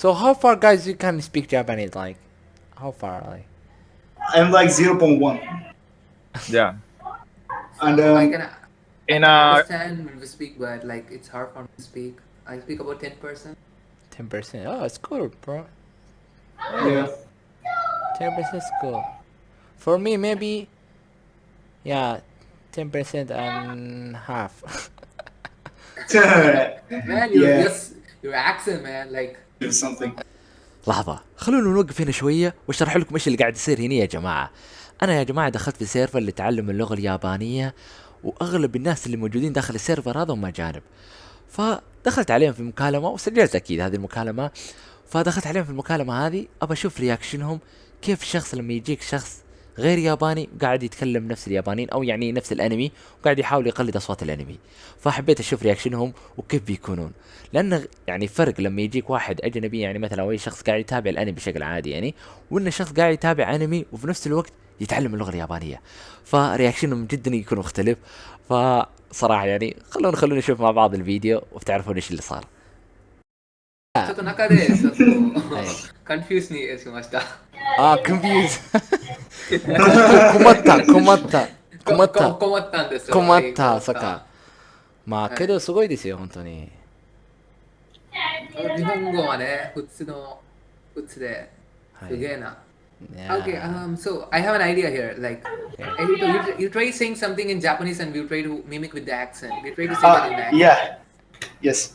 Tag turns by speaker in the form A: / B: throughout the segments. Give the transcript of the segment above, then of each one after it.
A: So how far, guys, you can speak Japanese? Like, how far? Like,
B: I'm like 0.1.
C: Yeah.
B: And
D: So I can
C: In a
D: understand when we speak, but like it's hard for me to speak. I speak about 10%.
A: 10%. Oh, it's cool, bro.
B: yeah.
A: 10% is cool. For me, maybe, yeah, 10% and half.
D: Man,
B: Yeah.
D: your accent, man, like
B: Do something.
A: لحظة، خلونا نوقف هنا شوية واشرح لكم ايش اللي قاعد يصير هنا يا جماعة. انا يا جماعة دخلت في سيرفر لتعلم اللغة اليابانية، واغلب الناس اللي موجودين داخل السيرفر هذا هم اجانب. فدخلت عليهم في مكالمة وسجلت اكيد هذه المكالمة. فدخلت عليهم في المكالمة هذه ابى اشوف رياكشنهم، كيف الشخص لما يجيك شخص غير ياباني وقاعد يتكلم نفس اليابانيين او يعني نفس الانمي وقاعد يحاول يقلد اصوات الانمي. فحبيت اشوف رياكشنهم وكيف بيكونون، لانه يعني فرق لما يجيك واحد اجنبي يعني مثلا او اي شخص قاعد يتابع الانمي بشكل عادي يعني، وان شخص قاعد يتابع انمي وفي نفس الوقت يتعلم اللغه اليابانيه، فرياكشنهم جدا يكون مختلف. فصراحه يعني خلونا نشوف مع بعض الفيديو وبتعرفون ايش اللي صار.
D: ちょっと中でちょっと
A: はい。
D: カンフュースにしました。
A: confused. 困った
D: 困ったんですよ。
A: 困った、
D: はい
A: そっか。まあ、
D: はい
A: けどすごいですよ、本当に。
D: 日本語はね、普通で
A: はい。
D: すげえな。
A: Yeah.
D: Okay, so I have an idea here. Like, you try saying something in Japanese and we try to mimic with the accent. We try to say that in accent.
B: Yeah. Yes.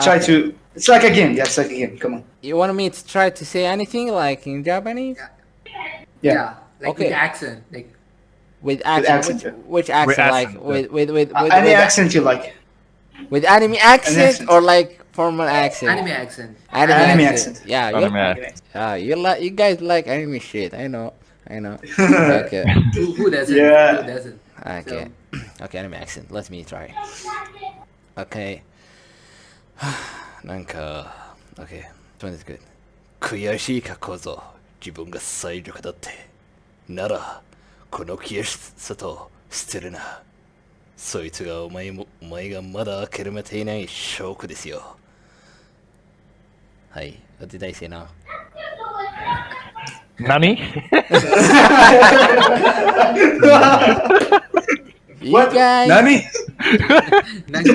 B: Try
A: Okay.
B: to. It's like a game. Yeah, it's like a game. Come on.
A: You want me to try to say anything like in Japanese?
B: Yeah.
D: Like
A: Okay.
D: with accent. Like,
A: With accent?
B: accent, yeah.
A: Which accent? Like
C: accent,
A: with
B: Any accent you like.
A: with anime accent
B: accent.
A: or like formal accent?
D: anime accent.
A: Anime
B: Anime
A: accent.
B: accent.
A: Yeah,
C: Anime
A: you
C: accent.
A: you guys like anime shit. I know. Okay.
D: Who doesn't?
B: Yeah.
D: Who doesn't?
A: Okay. Okay, anime accent. Let me try. Okay. なんか Okay. This one is good. 悔しいか小僧、自分が最弱だって。なら、この悔しさと捨てるな。そいつがお前がまだ諦めていない証拠ですよ。はい。What did I say now?
C: Nani?
A: You
B: What?
A: guys...
B: Nani?
D: なんか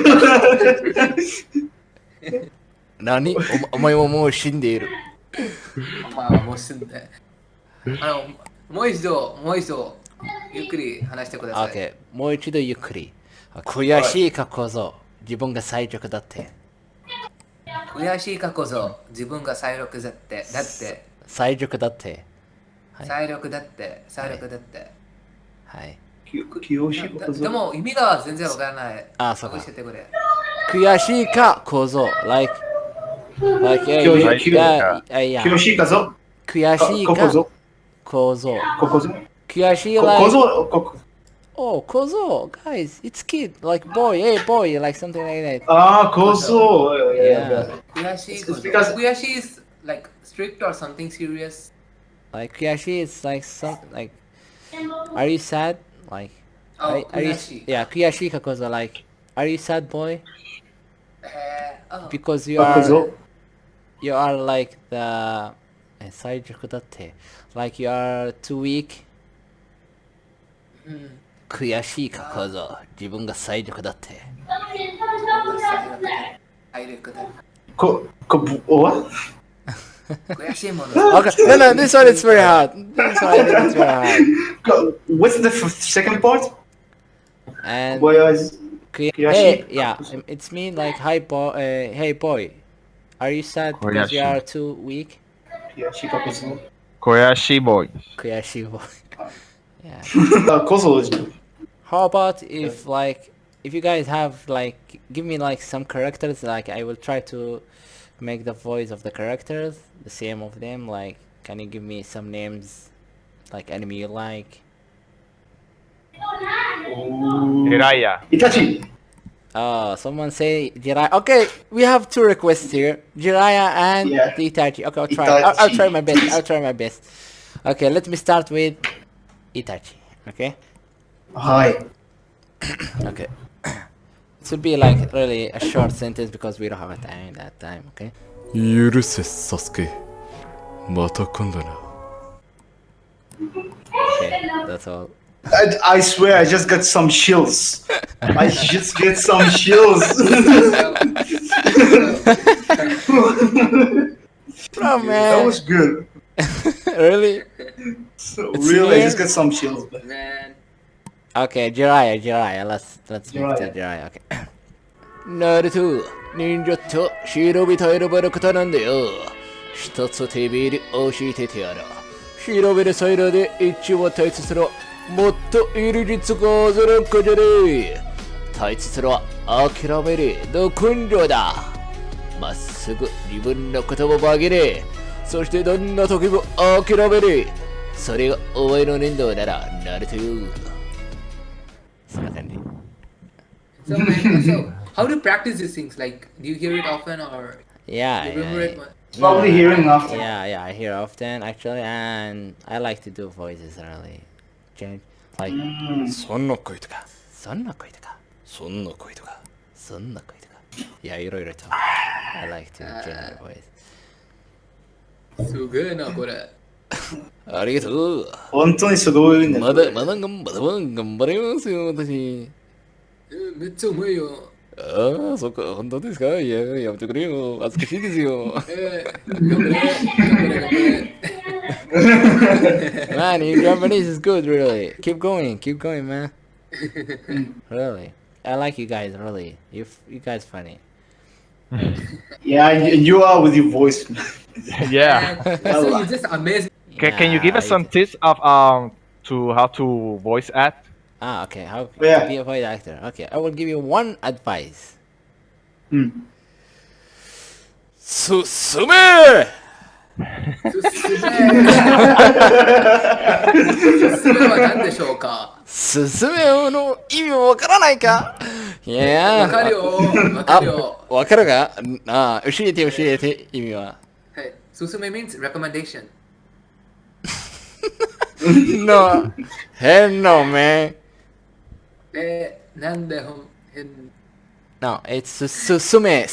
A: 何お前はもう死んでいる。
D: まあもうすんで。もう一度ゆっくり話してください。
A: Okay. もう一度ゆっくり。悔しいか小僧、自分が最弱だって。
D: 悔しいかこそ自分が最力だって。
A: 最弱だって。はい。
D: 最力だって。
A: はい。
D: でも意味が全然わからない。
A: あ、そうか。
D: 教えてくれ。
A: 悔しいか小僧。Like, yeah, yeah.
B: Kiyoshikazo.
A: 悔しいか
B: Kokozo.
A: 小僧。
B: Kokozo.
A: 悔しい like...
B: Kokozo. Koko.
A: Oh, kozo. Guys, it's kid. Like boy, hey boy, like something like that.
B: Ah, Kozo.
A: Yeah.
D: 悔しい
B: It's because-
D: 悔しい is like strict or something serious.
A: Like kuyashi is like some like... Are you sad? Like...
D: Oh,
A: are you...
D: 悔しい。
A: Yeah, kuyashi ka kozo. Like... Are you sad boy? Because
B: Kokozo.
A: you are like the... 最弱だって. Like you are too weak. 悔しいか小僧、自分が最弱だって。
D: 体力だ。
B: What?
D: 悔しいもの。
A: Okay, no, this one is very hard. This one I think is very hard.
B: What's the second part?
A: And
B: Whereas
A: hey,
B: Kuyashi.
A: yeah, it's mean like hey boy, are you sad because you
C: Kuyashi.
A: are too weak?
B: Kiyoshi Kokozo.
C: Koyashi boy.
A: Kuyashi boy. Yeah.
B: Kozo is good.
A: How about if like if you guys have like give me like some characters, like I will try to make the voice of the characters the same of them. Like, can you give me some names, like enemy you like?
C: Hiraya.
B: Itachi.
A: Oh, someone say Jiraiya. Okay, we have two requests here, Jiraiya and
B: Yeah.
A: the Itachi. Okay, I'll try. I'll try my best. I'll try my best. Okay, let me start with Itachi. Okay.
B: Hi.
A: Okay. This will be like really a short sentence because we don't have a time that time. Okay. 許せサスケ。また今度な。Okay, that's all.
B: I swear, I just got some chills. I just get some chills.
A: Bro, man.
B: That was good.
A: Really?
B: So
A: It's
B: really, I
A: here?
B: just got some chills.
D: Man.
A: Okay, Jiraiya. Let's move to
B: Jiraiya.
A: Jiraiya. Okay. ナルト、忍者と忍びと選ばれ方なんだよ。一つ手ビリ教えててやら。調べるサイラで一応大切な。もっといる実がずるんこじゃねえ。大切な諦めるど根性だ。まっすぐ自分の言葉を曲げれ。そしてどんな時も諦める。それがお前の粘土ならナルトよ。そんな感じ。
D: So, man, so how do you practice these things? Like, do you hear it often or
A: Yeah,
D: you remember it?
B: Probably hearing after.
A: Yeah, I hear often actually, and I like to do voices really. Change like そんな声とか、そんな声とか、そんな声とか、そんな声とか。いや、いろいろと。I like to change the voice.
D: すげえな、これ。
A: ありがとう。
B: 本当にすごいね。
A: まだ頑張れますよ、私。
D: めっちゃうまいよ。
A: ああ、そっか、本当ですか。いや、やめてくれよ。恥ずかしいですよ。
D: 頑張れ、頑張れ。
A: Man, your Japanese is good, really. Keep going, man. Really, I like you guys. Really, you guys funny.
B: Yeah, and you are with your voice.
C: Yeah.
D: So you just amazing.
C: Can you give us some tips of to how to voice act?
A: Ah, okay. How
B: Yeah.
A: to be a voice actor? Okay, I will give you one advice. 進め。
D: すすめは何でしょうか。
A: 進めの意味もわからないか。いや
D: わかるよ、わかるよ。
A: わかるか。あ、教えて意味は。
D: はい、すすめ means recommendation.
A: No, hell no, man.
D: なんで変
A: No, it's susume,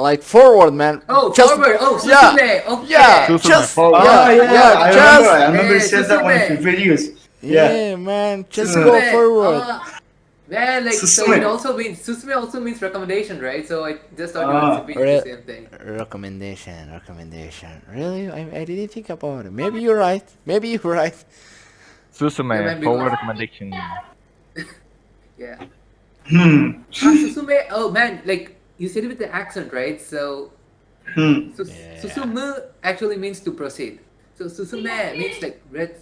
A: like forward, man.
D: Oh,
A: Just-
D: forward. Oh,
A: yeah,
D: susume. Okay.
A: yeah,
C: Susume,
A: just,
C: forward.
B: Ah, yeah, I
A: just,
B: remember you said that one in
D: Susume.
B: your videos. Yeah.
A: yeah, man, just
B: Susume.
A: go forward.
D: Man, like so
B: Susume.
D: it also means susume also means recommendation, right? So I just thought it was the
A: Re-
D: same thing.
A: Recommendation. Really, I didn't think about it. Maybe you're right.
C: Susume,
D: Remember
C: forward
D: what?
C: recommendation.
D: Yeah.
B: Hmm.
D: Susume. Oh man, like you said it with the accent, right? So
B: Hmm.
D: susume actually means to proceed. So susume means like red.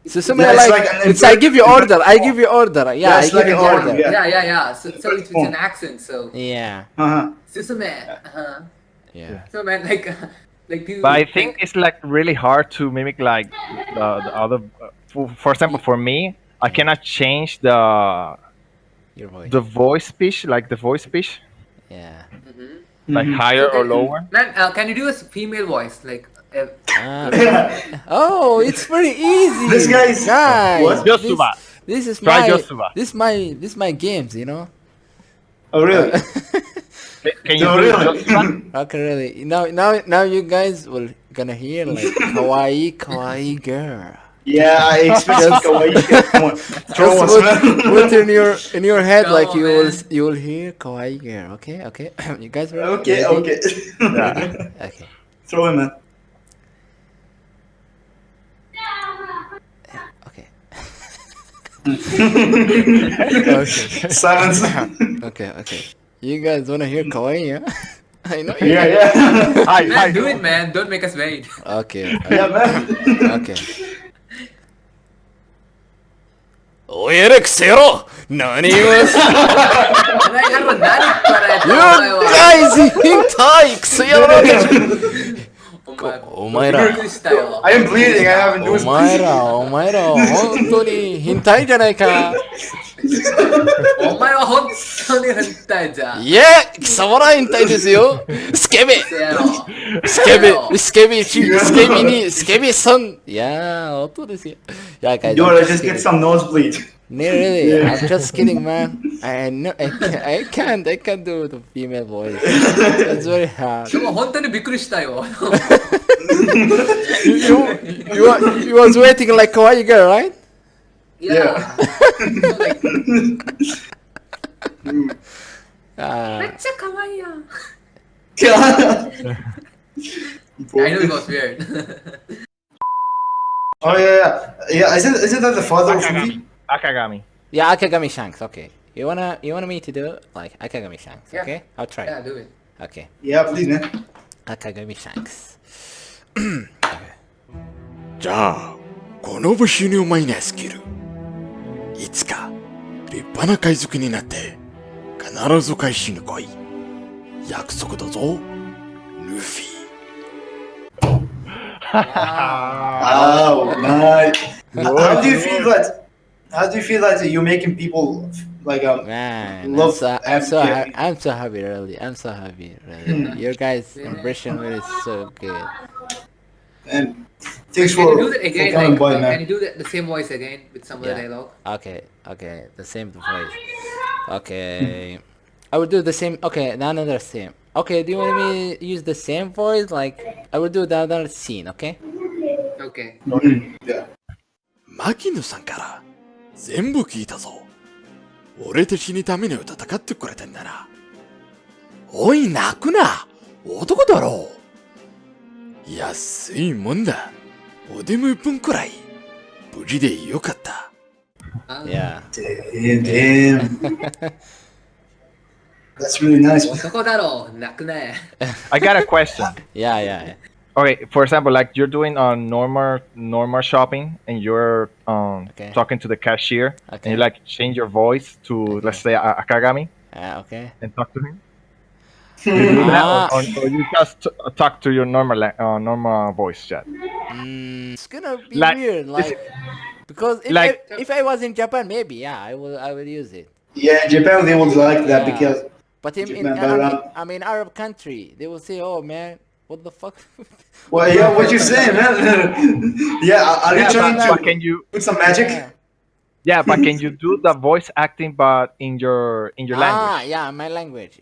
A: Susume,
B: Yeah, it's
A: like,
B: like an
A: it's I give you order. Yeah,
B: Yeah,
A: I
B: it's
A: give
B: like
A: you
B: an order,
A: order.
B: yeah.
D: Yeah. So it's an accent. So
A: Yeah,
B: Uh-huh.
D: susume.
A: yeah.
D: So man, like like you.
C: But I think it's like really hard to mimic like the other. For example, for me, I cannot change
A: Your voice.
C: the voice pitch, like the voice pitch,
A: Yeah.
C: like
B: Mhm.
C: higher or
D: Okay.
C: lower.
D: Man, can you do a female voice like?
A: Ah. Oh, it's very easy.
B: This guy is-
A: guys.
B: What?
C: Josuba.
A: This is
C: Try
A: my
C: Josuba.
A: this my games, you know.
B: Oh, really?
C: Can you
B: No,
C: do
B: really?
C: Josuba?
A: Okay, really. Now you guys will gonna hear like kawaii girl.
B: Yeah, I expected kawaii. Come on. Throw us,
A: Just
B: man.
A: put in your head
D: Come
A: like
D: on,
A: you
D: man.
A: will hear kawaii girl. Okay. You guys ready?
B: Okay,
A: Ready?
B: okay.
A: Okay.
B: Throw him, man.
A: Okay.
B: Silence.
A: Okay. You guys wanna hear kawaii? Yeah? I know. you
B: Yeah,
A: guys-
B: yeah.
D: Man, do it, man. Don't make us wait.
A: Okay.
B: Yeah, man.
A: Okay. おやれくせろ何を
D: You
A: guys 変態くせやろお前ら
B: I am bleeding. I haven't
A: お
B: used
A: 前ら本当に変態じゃないか
D: お前は本当に変態じゃん。
A: いや貴様ら変態ですよスケベスケベさんいやー音ですよいや guys
B: Yo,
A: I'm
B: let's
A: just
B: just get
A: kidding.
B: some nosebleed.
A: No, really, I'm just kidding, man. I can't do the female voice. It's very hard.
D: でも本当にびっくりしたよ。
A: You was waiting like kawaii girl, right?
D: Yeah. So, like,
A: Uh,
D: めっちゃ可愛いやん。
B: oh
D: I know it was weird.
B: yeah. Isn't that the father of Fuji?
C: Akagami.
A: yeah, Akagami Shanks. Okay, you wanna me to do like Akagami Shanks?
D: Yeah.
A: Okay, I'll try.
D: Yeah, do it.
A: Okay,
B: Yeah, please, man.
A: Akagami Shanks. じゃあ、この武士にうまいなスキル。いつか立派な海賊になって必ず返しに来い。約束だぞ、ルフィ。
B: Oh, nice. How do you feel that? How do you feel that you're making people like
A: Man,
B: love
A: I'm so
B: MK?
A: happy, really. I'm so happy, really. Your guys' impression really is so good.
B: And thanks
D: Can you do
B: for
D: that again?
B: coming
D: Like,
B: by,
D: can
B: man.
D: you do the same voice again with some of the
A: Yeah.
D: dialogue?
A: Okay, the same voice. Okay, I will do the same. Okay, another same. Okay, do you want me to use the same voice? Like, I will do the other scene, okay?
D: Okay.
B: Yeah.
A: 牧野さんから全部聞いたぞ。俺たちにために戦ってくれたんだな。おい、泣くな。男だろう。安いもんだ。おでも1分くらい。無事でよかった。Yeah.
B: Damn. That's really nice.
D: 男だろう、泣くね。
C: I got a question.
A: Yeah.
C: Okay, for example, like you're doing normal shopping and you're
A: Okay.
C: talking to the cashier
A: Okay.
C: and you like change your voice to let's say Akagami
A: Okay.
C: and talk to him. You do that,
A: Ah.
C: or you just talk to your normal voice chat.
A: It's gonna be
C: Like,
A: weird, like because if I was in Japan, maybe I will use it.
B: Yeah, in Japan they would like that
A: Yeah.
B: because
A: But in
B: Japan,
A: I'm in Arab country, they will say, "Oh man, what the fuck?"
B: well, yeah, what you saying, man? Yeah, are you
C: Yeah,
B: trying
C: but
B: to
C: can you?
B: put some magic?
A: Yeah.
C: Yeah, but can you do the voice acting but in your language?
A: Yeah, my language.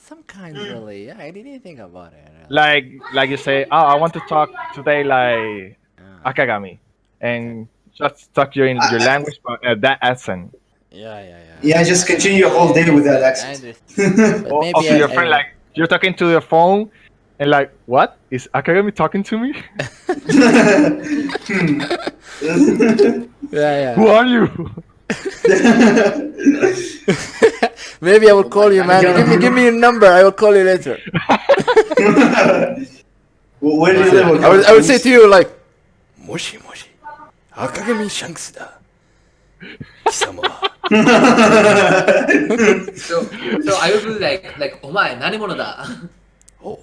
A: Some kind really. Yeah, I didn't think about it.
C: Like you say, oh, I want to talk today like Akagami, and just talk in your language but that accent.
A: Yeah.
B: Yeah, just continue your whole day with that
A: I
B: accent.
A: understand. But
C: Or
A: maybe
C: to your friend, like you're talking to your phone, and like, what is Akagami talking to me?
A: yeah.
C: Who are you?
A: Maybe I will call you, man. Give me your number. I will call you later.
B: Where do you live?
A: I will say to you like, もしもし、赤髪シャンクスだ。貴様は。
D: So I will be like お前何者だ。
A: お、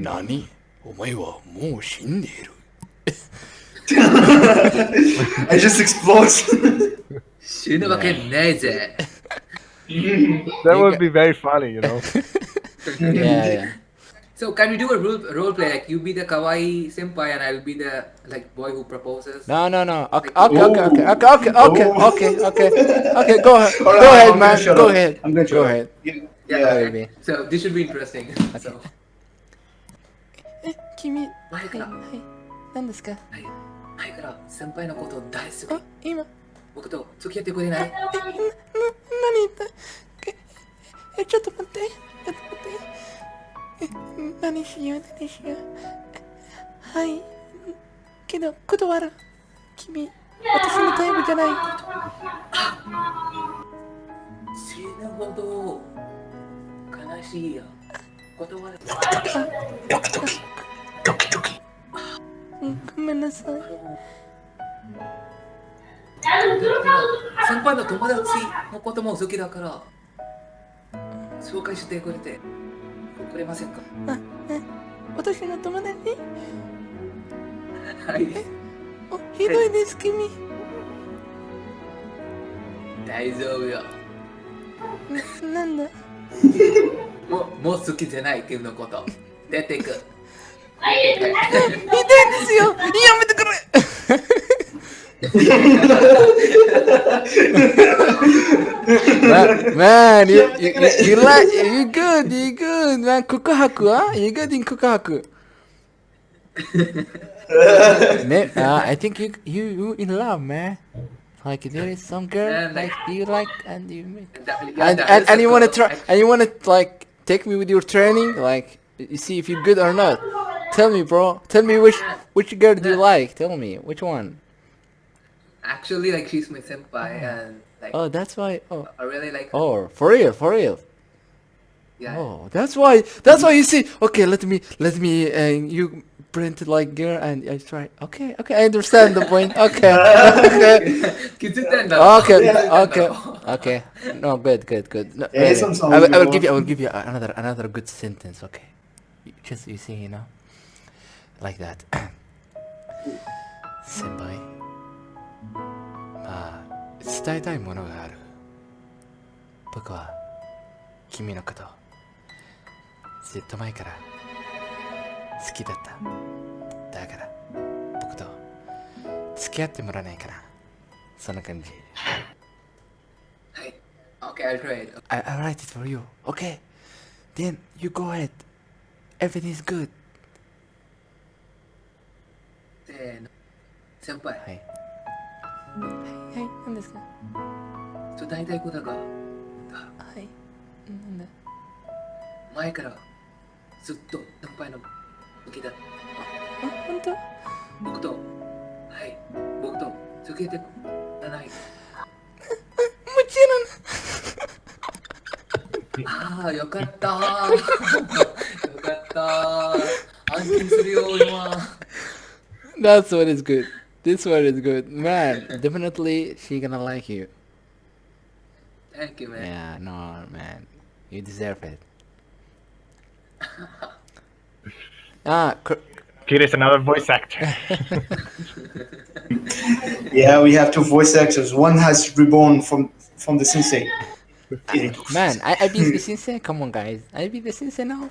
A: 何？お前はもう死んでいる。
B: I just explodes.
D: 死ぬわけねえぜ。
C: That would be very funny, you know.
A: Yeah.
D: So can we do a role play? Like you be the kawaii senpai and I'll be the like boy who proposes.
A: No. Okay.
B: Alright,
A: Go ahead,
B: I'm
A: man.
B: gonna shut
A: Go
B: up.
A: ahead.
B: I'm gonna shut
A: Go
B: up.
A: ahead.
B: Yeah.
A: Baby.
D: So this should be interesting. So
A: 君、
D: 前から
A: 何ですか？
D: 前から先輩のこと大好き。
A: 今、
D: 僕と付き合ってくれない？
A: 何言った？ちょっと待って。何しよう。はい。けど、断る。君、私のタイプじゃない。
D: 死ぬほど悲しいよ。断る。
A: ごめんなさい。
D: 先輩の友達のことも好きだから紹介してくれませんか？
A: 私の友達？
D: はい
A: ひどいです、君。
D: 大丈夫よ。
A: なんだ？
D: もう好きじゃない君のこと出てく。
A: ひどいですよ。やめてくれ。Man, you like you good man. Kokohaku, huh? You good in kokohaku. I think you in love, man. Like there is some girl
D: Man,
A: like you like and you make
D: Yeah,
A: and you wanna try and you wanna like take me with your training, like you see if you're good or not. Tell me, bro. Tell me which girl do you like? Tell me which one.
D: Actually, like she's my senpai, and like
A: Oh, that's why. Oh,
D: I really like her.
A: oh, for real.
D: Yeah.
A: Oh, that's why you see. Okay, let me you print like girl and I try. Okay, I understand the point. Okay.
D: 気づいてんだろ
A: Okay. No, good. No,
B: Yeah,
A: really.
B: some
A: I will
B: songs
A: give you another good sentence. Okay, just you see, like that. Senpai. まあ伝えたいものがある。僕は君のことずっと前から好きだった。だから僕と付き合ってもらえないかな。そんな感じ。
D: はい。Okay, I'll try it.
A: I write it for you. Okay. Then you go ahead. Everything is good.
D: せーの。先輩、
A: はい。はい、何ですか？
D: 大体ことが
A: はい。なんだ？
D: 前からずっと先輩の好きだ。
A: あ、本当？
D: 僕と付き合ってらない。
A: もち
D: ああ、よかったー。よかったー。安心するよ、今。
A: That's what is good. This one is good. Man, definitely she gonna like you.
D: Thank you, man.
A: Yeah, no, man. You deserve it.
C: Kid is another voice actor.
B: Yeah, we have two voice actors. One has reborn from the sensei.
A: Man, I be the sensei? Come on, guys. I be the sensei now?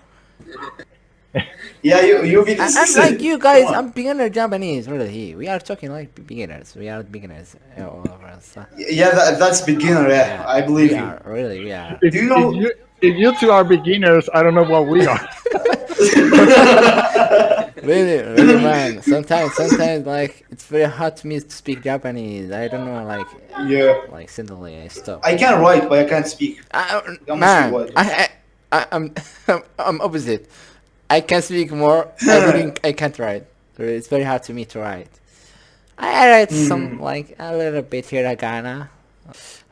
B: Yeah, you be the
A: I'm
B: sensei.
A: like you guys.
B: Come on.
A: I'm beginner Japanese, really. We are talking like beginners. We are beginners. All of us.
B: Yeah, that's beginner. Yeah, I believe
A: we
B: you.
A: are, really, we are.
C: If,
B: Do you know-
C: if you two are beginners, I don't know what we are.
A: Really, man. Sometimes, like it's very hard to me to speak Japanese. I don't know, like
B: Yeah,
A: suddenly I stop.
B: I can write, but I can't speak.
A: Man,
B: what?
A: I'm opposite. I can speak more. I can't write. It's very hard to me to write. I write some like a little bit hiragana.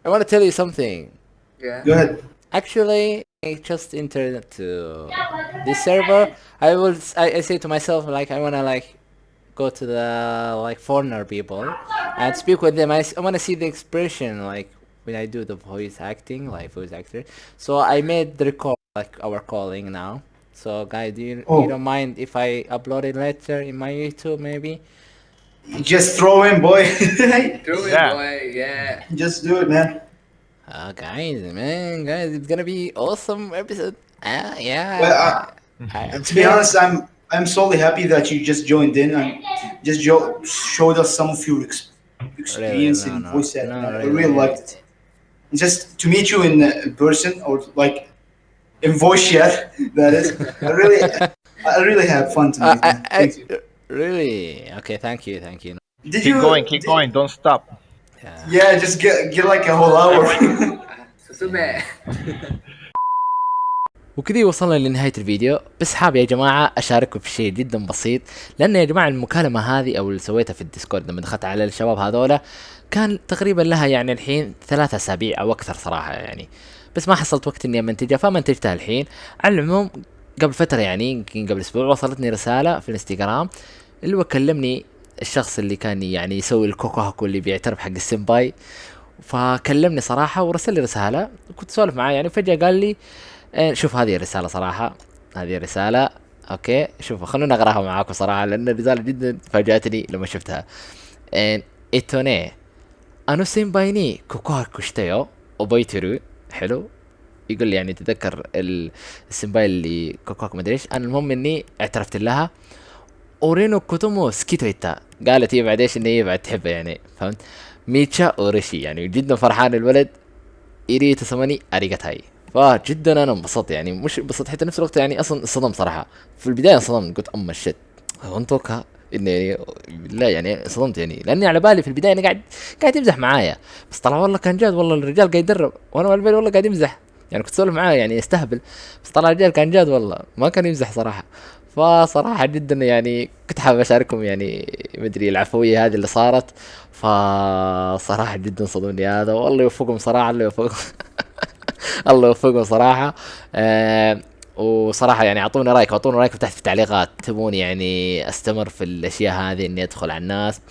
A: I want to tell you something.
D: Yeah.
B: Go ahead.
A: Actually, I just entered to this server. I say to myself like I wanna like go to the like foreigner people and speak with them. I wanna see the expression like when I do the voice acting, like voice actor. So I made the record like our calling now. So guys, you don't mind if I upload it later in my YouTube maybe?
B: Just throw in, boy.
D: True,
C: Yeah.
D: boy. Yeah.
B: Just do it, man.
A: Guys, it's gonna be awesome episode. Yeah.
B: Well, to be honest, I'm solely happy that you just joined in and just showed us some of your experience in voice acting. I really liked it. Just to meet you in person or like in voice chat, that is. I really had fun tonight. Man. Thank you.
A: Really? Okay, thank you.
B: Did
C: Keep going, don't stop.
B: Yeah, just get like a whole hour.
D: 進め
A: وكذا وصلنا لنهاية الفيديو. بس حاب يا جماعة أشارككم في شيء جدا بسيط، لأن يا جماعة المكالمة هذه أو اللي سويتها في الديسكورد لما دخلت على الشباب هذولا كان تقريبا لها يعني الحين 3 أسابيع أو أكثر صراحة يعني، بس ما حصلت وقت إني أمنتجها فمنتجتها الحين. على العموم قبل فترة يعني يمكن قبل أسبوع وصلتني رسالة في الانستغرام اللي هو كلمني الشخص اللي كان يعني يسوي الكوكوهاكو اللي بيعترف حق السنباي، فكلمني صراحة ورسل لي رسالة كنت سولف معاه يعني، فجأة قال لي شوف هذه الرسالة صراحة، هذه الرسالة اوكي شوفوا خلونا اقراها معاكم صراحة لان الرسالة جدا فاجأتني لما شفتها. اتوني انو سينباي ني كوكوهاكو شتايو اوبايتيرو. حلو، يقول لي يعني تذكر السينباي اللي كوكوهاكو مدري ايش. انا المهم اني اعترفت لها. اورينو كوتومو سكيتو ايتا قالت هي بعد ايش ان هي بعد تحبه يعني، فهمت؟ ميتشا اوريشي يعني جدا فرحان الولد. ايري تسمني اريغاتاي. فجدا انا انبسطت يعني، مش انبسطت حتى نفس الوقت يعني، اصلا انصدمت صراحه في البدايه، انصدمت قلت اما الشت هو انتوكا اني لا يعني انصدمت يعني، لاني على بالي في البدايه انا قاعد يمزح معايا، بس طلع والله كان جاد، والله الرجال قاعد يدرب وانا على بالي والله قاعد يمزح يعني، كنت اسولف معاه يعني يستهبل، بس طلع الرجال كان جاد والله ما كان يمزح صراحه. فصراحة جدا يعني كنت حابب اشارككم يعني مدري العفوية هذه اللي صارت. فصراحة جدا صدمني هذا، والله يوفقهم صراحة، الله يوفقهم. الله يوفقهم صراحة. وصراحة يعني اعطونا رايكم تحت في التعليقات، تبون يعني استمر في الاشياء هذه اني ادخل على الناس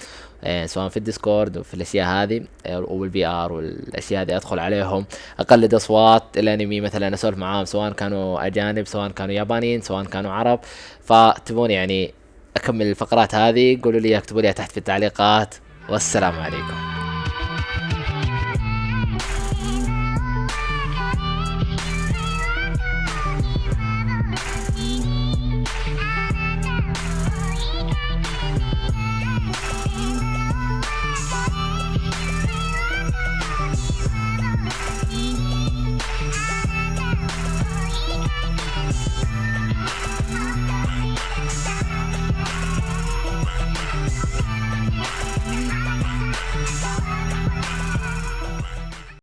A: سواء في الديسكورد وفي الاشياء هذه والبي ار والاشياء هذه، ادخل عليهم اقلد اصوات الانمي مثلا، اسولف معاهم سواء كانوا اجانب سواء كانوا يابانيين سواء كانوا عرب. فتبون يعني اكمل الفقرات هذه قولوا لي، اكتبوا لي تحت في التعليقات. والسلام عليكم.